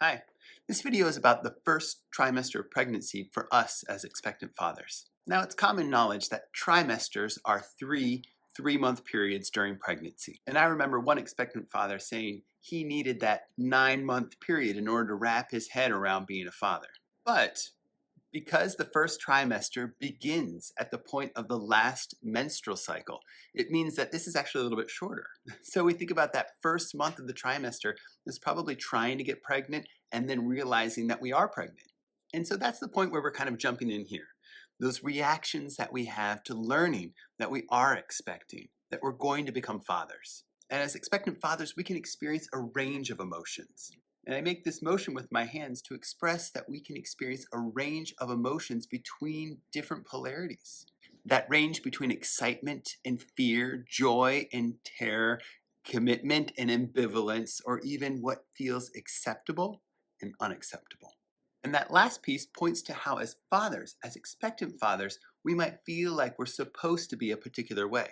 Hi, this video is about the first trimester of pregnancy for us as expectant fathers. Now, it's common knowledge that trimesters are three-month periods during pregnancy. And I remember one expectant father saying he needed that 9-month period in order to wrap his head around being a father. But because the first trimester begins at the point of the last menstrual cycle, it means that this is actually a little bit shorter. So we think about that first month of the trimester as probably trying to get pregnant and then realizing that we are pregnant. And so that's the point where we're kind of jumping in here. Those reactions that we have to learning that we are expecting, that we're going to become fathers. And as expectant fathers, we can experience a range of emotions. And I make this motion with my hands to express that we can experience a range of emotions between different polarities. That range between excitement and fear, joy and terror, commitment and ambivalence, or even what feels acceptable and unacceptable. And that last piece points to how as fathers, as expectant fathers, we might feel like we're supposed to be a particular way.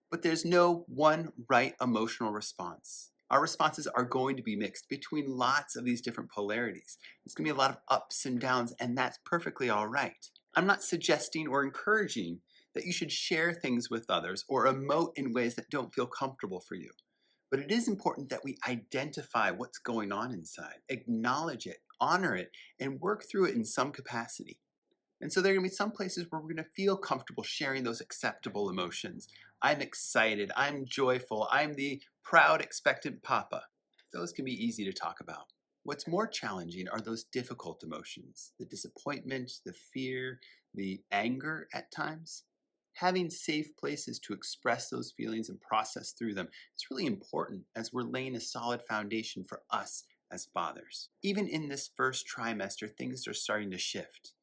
But there's no one right emotional response. Our responses are going to be mixed between lots of these different polarities. There's going to be a lot of ups and downs, and that's perfectly all right. I'm not suggesting or encouraging that you should share things with others or emote in ways that don't feel comfortable for you. But it is important that we identify what's going on inside, acknowledge it, honor it, and work through it in some capacity. And so there are going to be some places where we're going to feel comfortable sharing those acceptable emotions. I'm excited, I'm joyful, I'm the proud expectant papa. Those can be easy to talk about. What's more challenging are those difficult emotions, the disappointment, the fear, the anger at times. Having safe places to express those feelings and process through them is really important as we're laying a solid foundation for us as fathers. Even in this first trimester, things are starting to shift.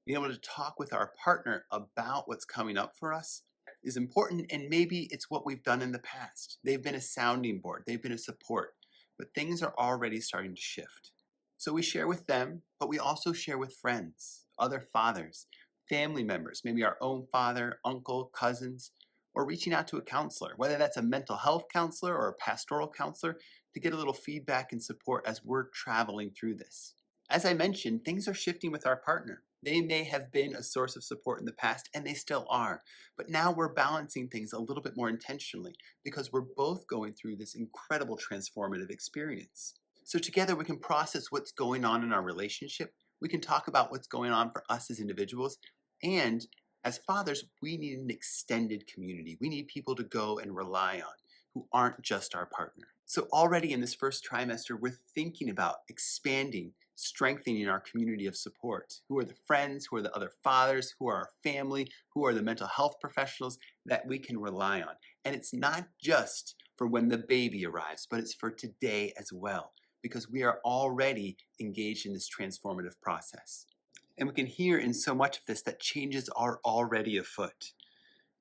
Being able to talk with our partner about what's coming up for us is important, and maybe it's what we've done in the past. They've been a sounding board, they've been a support, but things are already starting to shift. So we share with them, but we also share with friends, other fathers, family members, maybe our own father, uncle, cousins, or reaching out to a counselor, whether that's a mental health counselor or a pastoral counselor, to get a little feedback and support as we're traveling through this. As I mentioned, things are shifting with our partner. They may have been a source of support in the past, and they still are. But now we're balancing things a little bit more intentionally because we're both going through this incredible transformative experience. So together we can process what's going on in our relationship. We can talk about what's going on for us as individuals. And as fathers, we need an extended community. We need people to go and rely on who aren't just our partner. So already in this first trimester, we're thinking about expanding, strengthening our community of support. Who are the friends, who are the other fathers, who are our family, who are the mental health professionals that we can rely on. And it's not just for when the baby arrives, but it's for today as well, because we are already engaged in this transformative process. And we can hear in so much of this that changes are already afoot.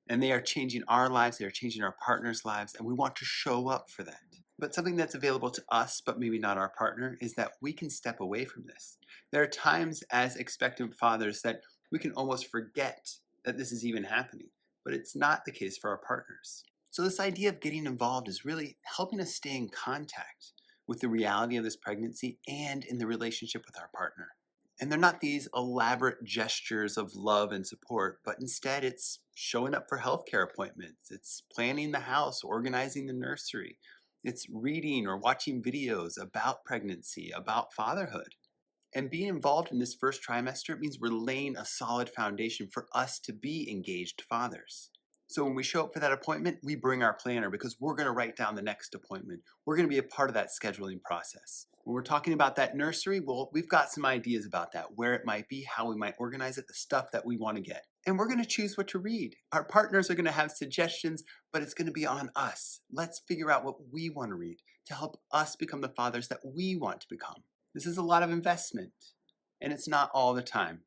And they are changing our lives, they are changing our partners' lives, and we want to show up for that. But something that's available to us, but maybe not our partner, is that we can step away from this. There are times as expectant fathers that we can almost forget that this is even happening, but it's not the case for our partners. So this idea of getting involved is really helping us stay in contact with the reality of this pregnancy and in the relationship with our partner. And they're not these elaborate gestures of love and support, but instead it's showing up for healthcare appointments. It's planning the house, organizing the nursery. It's reading or watching videos about pregnancy, about fatherhood. And being involved in this first trimester means we're laying a solid foundation for us to be engaged fathers. So when we show up for that appointment, we bring our planner because we're going to write down the next appointment. We're going to be a part of that scheduling process. When we're talking about that nursery, well, we've got some ideas about that, where it might be, how we might organize it, the stuff that we want to get. And we're going to choose what to read. Our partners are going to have suggestions, but it's going to be on us. Let's figure out what we want to read to help us become the fathers that we want to become. This is a lot of investment, and it's not all the time.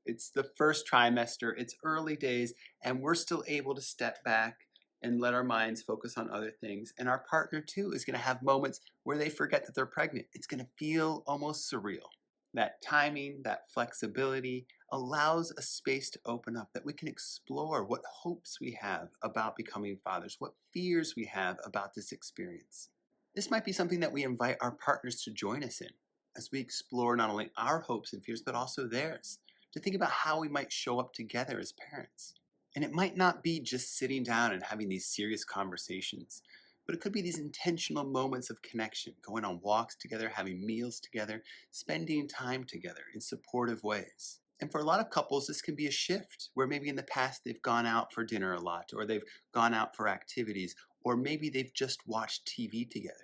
It's the first trimester, it's early days, and we're still able to step back and let our minds focus on other things. And our partner too is going to have moments where they forget that they're pregnant. It's going to feel almost surreal. That timing, that flexibility allows a space to open up that we can explore what hopes we have about becoming fathers, what fears we have about this experience. This might be something that we invite our partners to join us in. as we explore not only our hopes and fears, but also theirs, to think about how we might show up together as parents. And it might not be just sitting down and having these serious conversations, but it could be these intentional moments of connection, going on walks together, having meals together, spending time together in supportive ways. And for a lot of couples, this can be a shift where maybe in the past they've gone out for dinner a lot, or they've gone out for activities, or maybe they've just watched TV together.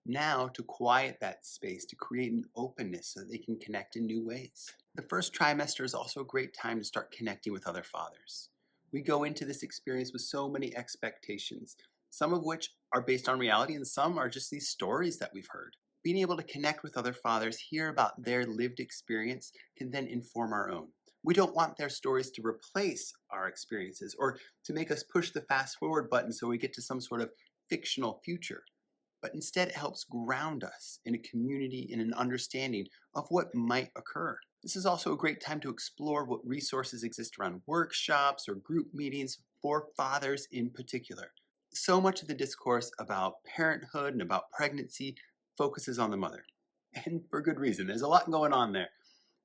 Now, to quiet that space, to create an openness so that they can connect in new ways. The first trimester is also a great time to start connecting with other fathers. We go into this experience with so many expectations, some of which are based on reality and some are just these stories that we've heard. Being able to connect with other fathers, hear about their lived experience, can then inform our own. We don't want their stories to replace our experiences or to make us push the fast forward button so we get to some sort of fictional future. But instead, it helps ground us in a community and an understanding of what might occur. This is also a great time to explore what resources exist around workshops or group meetings for fathers in particular. So much of the discourse about parenthood and about pregnancy focuses on the mother. And for good reason. There's a lot going on there.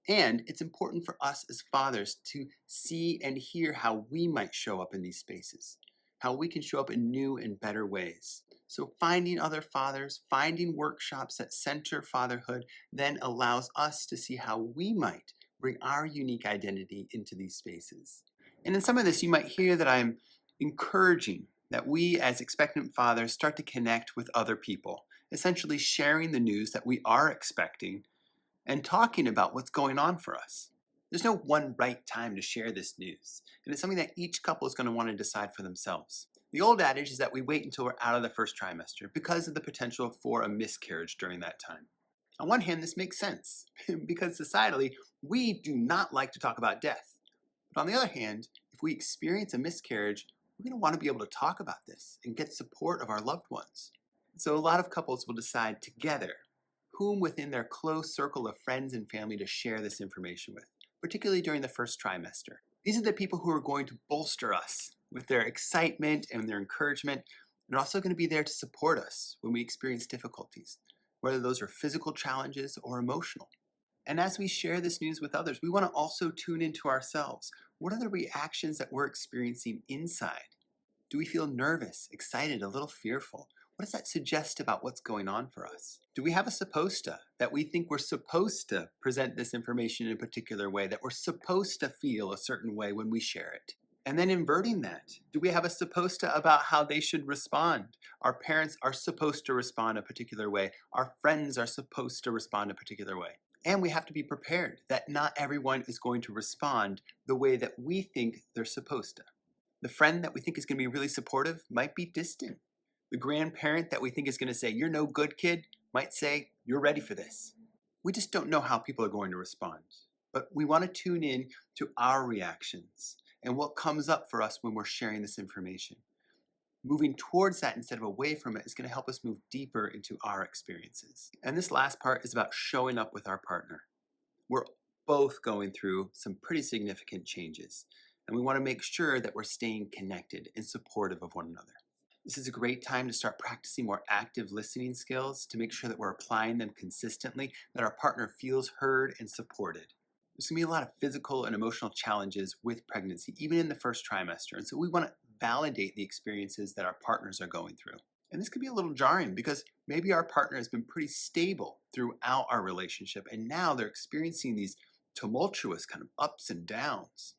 And it's important for us as fathers to see and hear how we might show up in these spaces, how we can show up in new and better ways. So finding other fathers, finding workshops that center fatherhood then allows us to see how we might bring our unique identity into these spaces. And in some of this, you might hear that I'm encouraging that we as expectant fathers start to connect with other people, essentially sharing the news that we are expecting and talking about what's going on for us. There's no one right time to share this news, and it's something that each couple is going to want to decide for themselves. The old adage is that we wait until we're out of the first trimester because of the potential for a miscarriage during that time. On one hand, this makes sense because societally, we do not like to talk about death. But on the other hand, if we experience a miscarriage, we're going to want to be able to talk about this and get support of our loved ones. So a lot of couples will decide together whom within their close circle of friends and family to share this information with, particularly during the first trimester. These are the people who are going to bolster us with their excitement and their encouragement. They're also going to be there to support us when we experience difficulties, whether those are physical challenges or emotional. And as we share this news with others, we want to also tune into ourselves. What are the reactions that we're experiencing inside? Do we feel nervous, excited, a little fearful? What does that suggest about what's going on for us? Do we have a supposed to, that we think we're supposed to present this information in a particular way, that we're supposed to feel a certain way when we share it? And then inverting that, do we have a supposed to about how they should respond? Our parents are supposed to respond a particular way. Our friends are supposed to respond a particular way. And we have to be prepared that not everyone is going to respond the way that we think they're supposed to. The friend that we think is going to be really supportive might be distant. The grandparent that we think is going to say, "You're no good, kid," might say, "You're ready for this." We just don't know how people are going to respond. But we want to tune in to our reactions and what comes up for us when we're sharing this information. Moving towards that instead of away from it is going to help us move deeper into our experiences. And this last part is about showing up with our partner. We're both going through some pretty significant changes, and we want to make sure that we're staying connected and supportive of one another. This is a great time to start practicing more active listening skills to make sure that we're applying them consistently, that our partner feels heard and supported. There's going to be a lot of physical and emotional challenges with pregnancy, even in the first trimester. And so we want to validate the experiences that our partners are going through. And this could be a little jarring because maybe our partner has been pretty stable throughout our relationship, and now they're experiencing these tumultuous kind of ups and downs.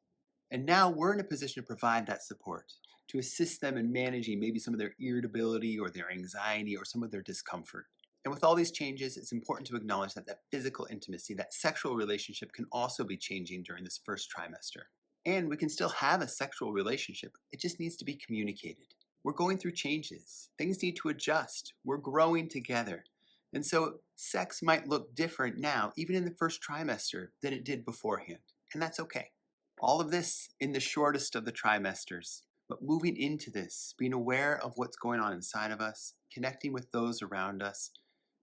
And now we're in a position to provide that support, to assist them in managing maybe some of their irritability or their anxiety or some of their discomfort. And with all these changes, it's important to acknowledge that that physical intimacy, that sexual relationship can also be changing during this first trimester. And we can still have a sexual relationship. It just needs to be communicated. We're going through changes. Things need to adjust. We're growing together. And so sex might look different now, even in the first trimester, than it did beforehand. And that's okay. All of this in the shortest of the trimesters. But moving into this, being aware of what's going on inside of us, connecting with those around us,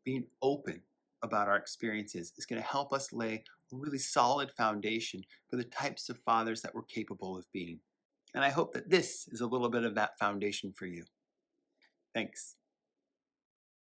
being open about our experiences is going to help us lay a really solid foundation for the types of fathers that we're capable of being. And I hope that this is a little bit of that foundation for you. Thanks.